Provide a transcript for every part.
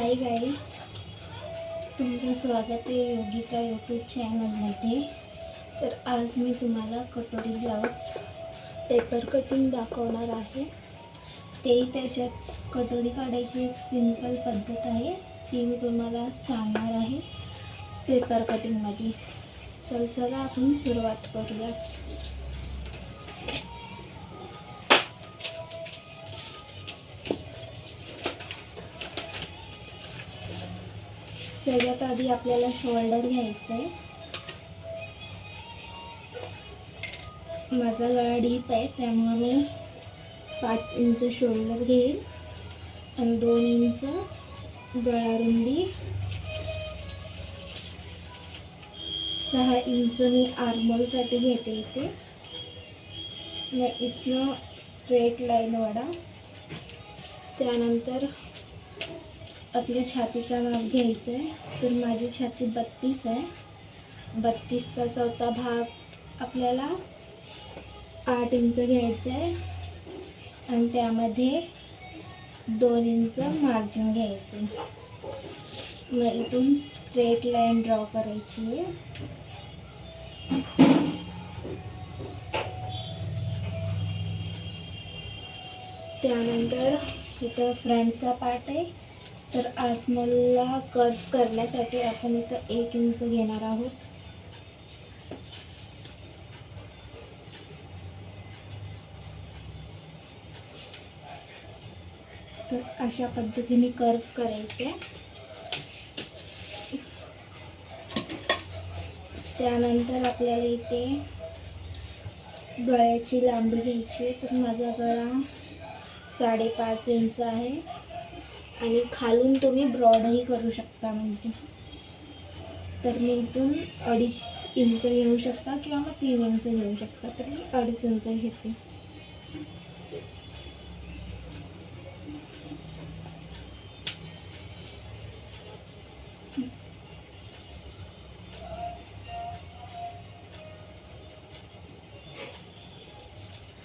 Hi guys, तुमचं स्वागत आहे योगिता यूट्यूब चॅनलमध्ये. तर आज मी तुम्हाला कटोरी ब्लाउज पेपर कटिंग दाखवणार आहे. तेही त्याच्यात कटोरी काढायची एक सिंपल पद्धत आहे, ती मी तुम्हाला सांगणार आहे पेपर कटिंगमध्ये. चला आपण सुरुवात करूया. सगळ्यात आधी आपल्याला शोल्डर घ्यायचं आहे. माझा गळा डीप आहे त्यामुळे मी 5 इंच शोल्डर घेईल आणि 2 इंच गळा रुंदी, 6 इंच मी आर्महोलसाठी घेते इथे. मग इथनं स्ट्रेट लाईन वाढा. त्यानंतर आपल्या छातीचा माप घ्यायचा आहे. तर माझी छाती 32 आहे. 32चा चौथा भाग आपल्याला 8 इंच घ्यायचा आहे आणि त्यामध्ये 2 इंच मार्जिन घ्यायचं आहे. मग इथून स्ट्रेट लाईन ड्रॉ करायची आहे. त्यानंतर इथं फ्रंटचा पार्ट आहे, तर आर्महोलला कर्व करण्यासाठी आपण इथं 1 इंच घेणार आहोत. तर अशा पद्धतीने कर्व करायचे. त्यानंतर आपल्याला इथे गळ्याची लांबी घ्यायची. तर माझा गळा 5.5 इंच आहे आणि खालून तुम्ही ब्रॉडही करू शकता. म्हणजे तर मी इथून 2.5 इंच घेऊ शकता किंवा मग 3 इंच घेऊ शकता. तर मी 2.5 इंच घेते.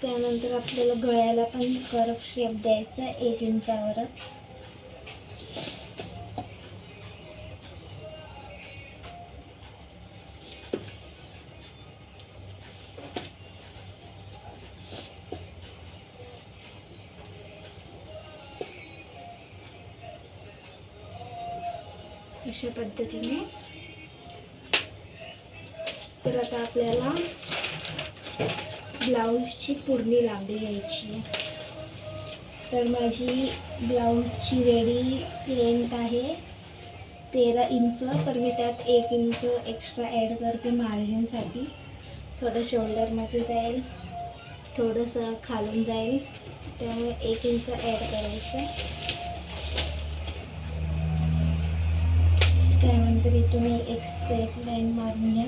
त्यानंतर आपल्याला गळ्याला पण कर्व शेप द्यायचा 1 इंचावरच. अशा पद्धतीने. तर आता आपल्याला ब्लाऊजची पूर्ण लांबी घ्यायची आहे. तर माझी ब्लाऊजची रेडी लेंथ आहे 13 इंच. तर मी त्यात 1 इंच एक्स्ट्रा ॲड करते मार्जिनसाठी. थोडं शोल्डरमध्ये जाईल, थोडंसं खालून जाईल, त्यामुळे 1 इंच ॲड करायचं. त्यानंतर इथून एक स्ट्रेट लाईन मारून घ्या.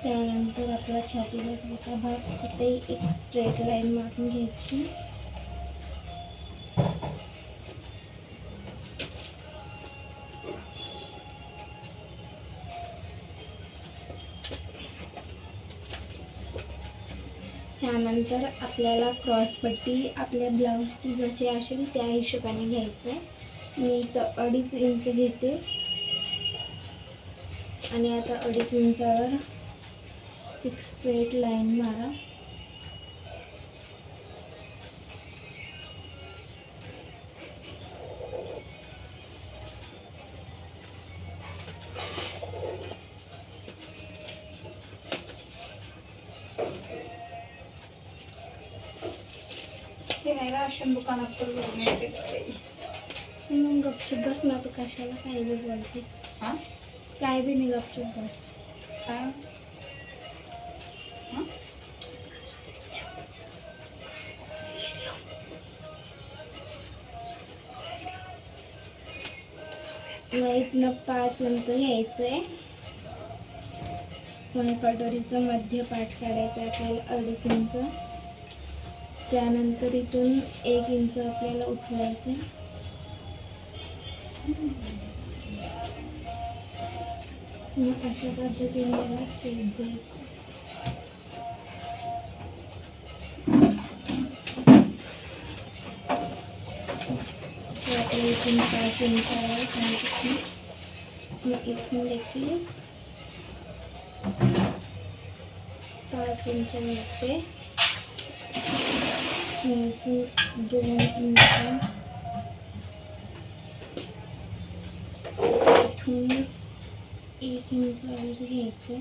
त्यानंतर आपला छातीला चौथा भाग तिथे एक स्ट्रेट लाईन मारून घ्यायची. त्यानंतर आपल्याला क्रॉसपट्टी आपल्या ब्लाऊजची जशी असेल त्या हिशोबाने घ्यायचं आहे. मी इथं 2.5 इंच घेते आणि आता 2.5 इंचावर एक स्ट्रेट लाईन मारा. ते नाही राशन दुकानात तर मग गपचूप बस ना, तू कशाला काही बी बोलतेस. हां काय बी नाही, गपचूप बस. काय मग इथनं 5 इंच घ्यायचं आहे. मग कटोरीचं मध्य पाठ काढायचं आहे आपल्याला 2.5 इंच. त्यानंतर इथून 1 इंच आपल्याला उचलायचं. मग अशा पद्धतीने याला शेप द्यायचा. आपल्या इथून 5 इंच आहे आणि मग इथून देखील 5 इंच मिळते. इथून 2 इंच, इथून 1 इंच घ्यायचे.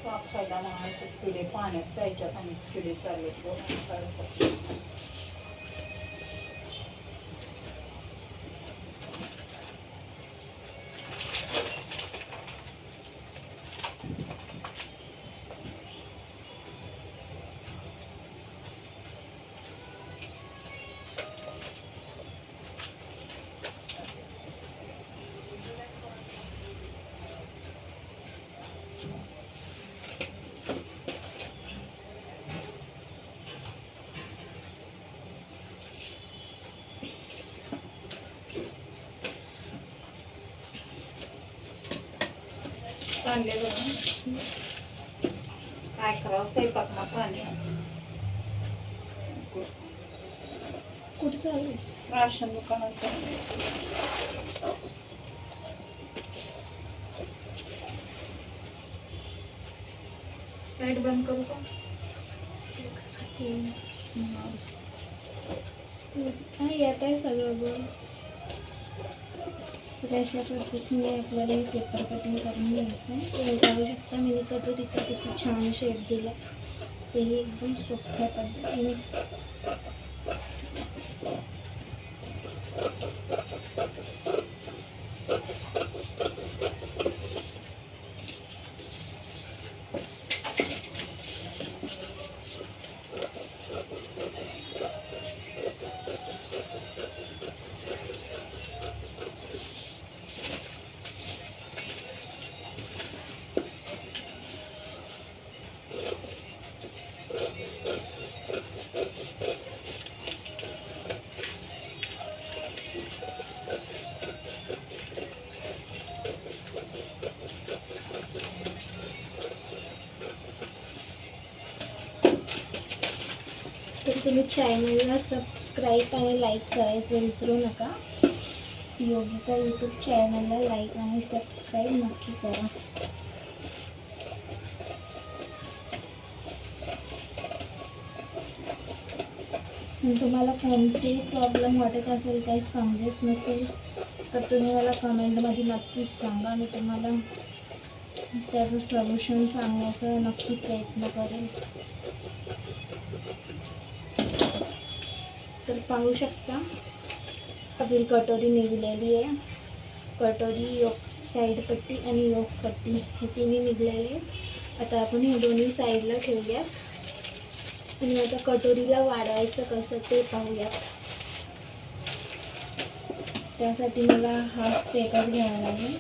कापसाला माणसं किडे पाण्यात प्यायच्यात आणि किडे चालले. चालले बघा काय करावं स्वयंपाक मग पाणी कुठं चालूस? राशन दुकानात. लाईट बंद करू का? येत आहे सगळं बघ. तर अशा पद्धतीने आपल्याला हे पेपर कटिंग करून घ्यायचं आहे. तुम्ही पाहू शकता मी कटोरीचा किती छान शेप दिला. तेही एकदम सोप्या पद्धतीने. तर तुम्ही चॅनलला सबस्क्राईब आणि लाईक करायचं विसरू नका. योगिता यूट्यूब चॅनलला लाईक आणि सबस्क्राईब नक्की करा. तुम्हाला कोणतेही प्रॉब्लेम वाटत असेल, काही समजत नसेल तर तुम्ही मला कमेंटमध्ये नक्कीच सांगा. मी तुम्हाला त्याचं सोल्युशन सांगण्याचा नक्की प्रयत्न करेन. तर पाहू शकता आपली कटोरी निघलेली आहे. कटोरी योक साईड पट्टी आणि योक पट्टी हे तिन्ही निघलेले आहे. आता आपण हे दोन्ही साईडला ठेवूयात आणि आता कटोरीला वाढवायचं कसं ते पाहूयात. त्यासाठी मला हाफ पेपर घ्यावा लागेल.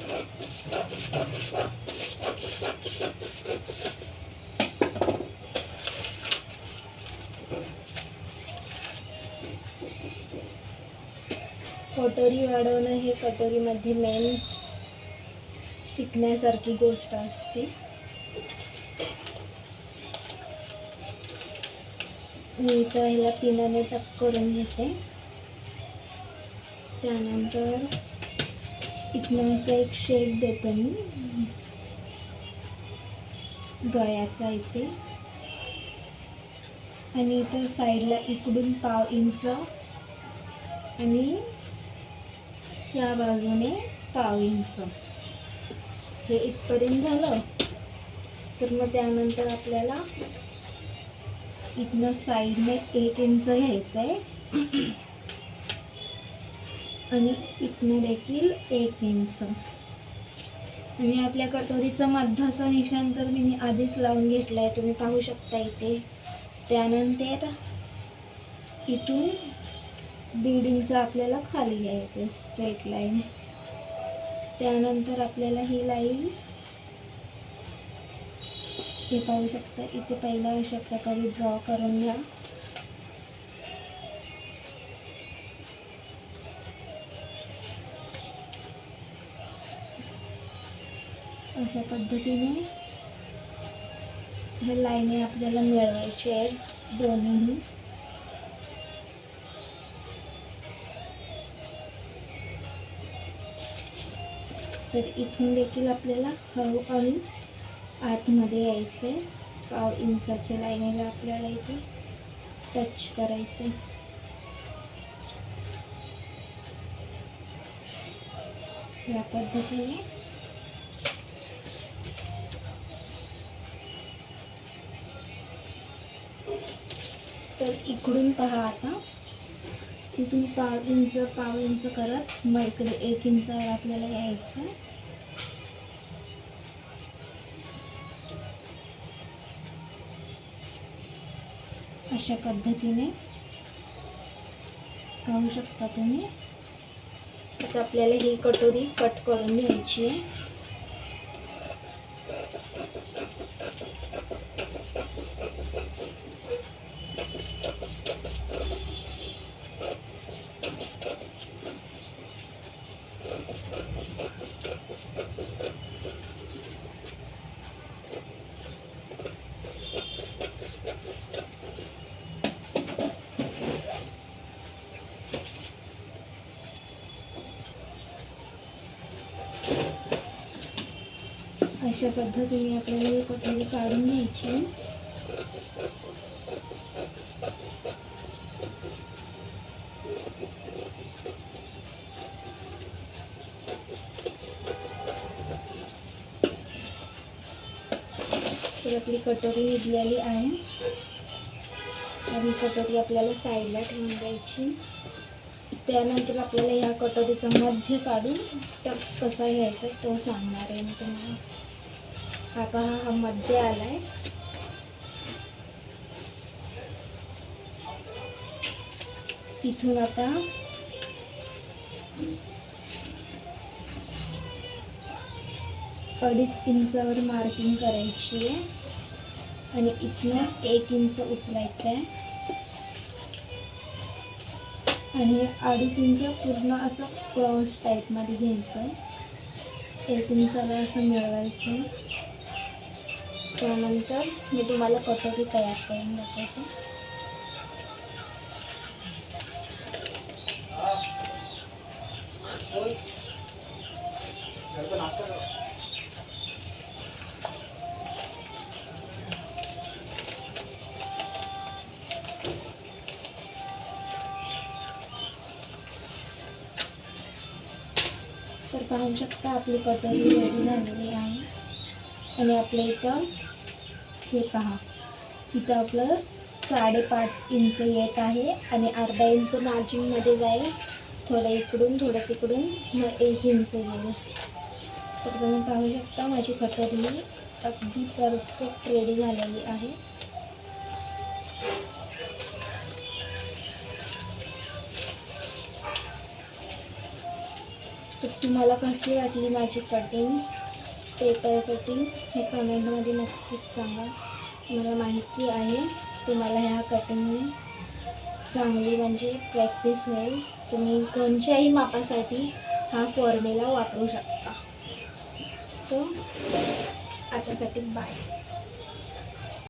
कटोरी वाढवणं हे कटोरीमध्ये मेन शिकण्यासारखी गोष्ट असते. मी इथं ह्याला पिनाने टक करून घेते. त्यानंतर इथनं असं एक शेप देते मी गळ्याचा इथे, आणि इथं साईडला इकडून पाव इंच आणि या बाजूने पाव इंच हे इथपर्यंत झालं. तर मग त्यानंतर आपल्याला इथनं साईडने 1 इंच घ्यायचं आहे आणि इथनं देखील 1 इंच. आणि आपल्या कटोरीचं मध्याचं निशाण तर मी आधीच लावून घेतलं आहे, तुम्ही पाहू शकता इथे. त्यानंतर इथून 1.5 इंच आपल्याला खाली घ्यायचं स्ट्रेट लाईन. त्यानंतर आपल्याला ही लाईन हे पाहू शकता, इथे पहिला अशा प्रकारे ड्रॉ करून घ्या. अशा पद्धतीने हे लाईनी आपल्याला मिळवायचे आहेत दोन्ही. तर इथून देखील आपल्याला हळूहळू आतमध्ये यायचं आहे. 1/2 इंचाच्या लाईनीला आपल्याला इथे टच करायचं. या पद्धतीने तर इकडून पहा, आता तिथून 1/2 इंच करत मग इकडे 1 इंचावर आपल्याला यायचं. अशा पद्धतीने पाहू शकता तुम्ही. आता आपल्याला ही कटोरी कट करून घ्यायची आहे. अशा पद्धतीने आपल्याला ही कटोरी काढून घ्यायची. तर आपली कटोरी निघालेली आहे. तर ही कटोरी आपल्याला साईडला ठेवून द्यायची. त्यानंतर आपल्याला ह्या कटोरीचा मध्य काढून टक्स कसा घ्यायचा तो सांगणार आहे मी तुम्हाला. हा पहा, हा मध्य आलाय. तिथून आता 2.5 इंचावर मार्किंग करायची आहे आणि इथनं 1 इंच उचलायचं आहे आणि 2.5 इंच पूर्ण असं क्रॉस टाईपमध्ये घ्यायचं आहे. 1 इंचाला असं मिळवायचं. त्यानंतर मी तुम्हाला कटोरी तयार करून दाखवते. तर पाहू शकता आपली कटोरी रेडी झालेली आहे. आणि आपल्या इथं हे पहा, इथं आपलं 5.5 इंच येत आहे आणि 1/2 इंच मार्जिनमध्ये जाईल. थोडं इकडून थोडं तिकडून मग 1 इंच येईल. तर तुम्ही पाहू शकता माझी कटोरी अगदी परफेक्ट रेडी झालेली आहे. तर तुम्हाला कशी वाटली माझी कटिंग, पेपर कटिंग, हे कमेंटमध्ये नक्कीच सांगा. मला माहिती आहे तुम्हाला ह्या कटिंगने चांगली म्हणजे प्रॅक्टिस होईल. तुम्ही कोणत्याही मापासाठी हा फॉर्म्युला वापरू शकता. तर आतासाठी बाय.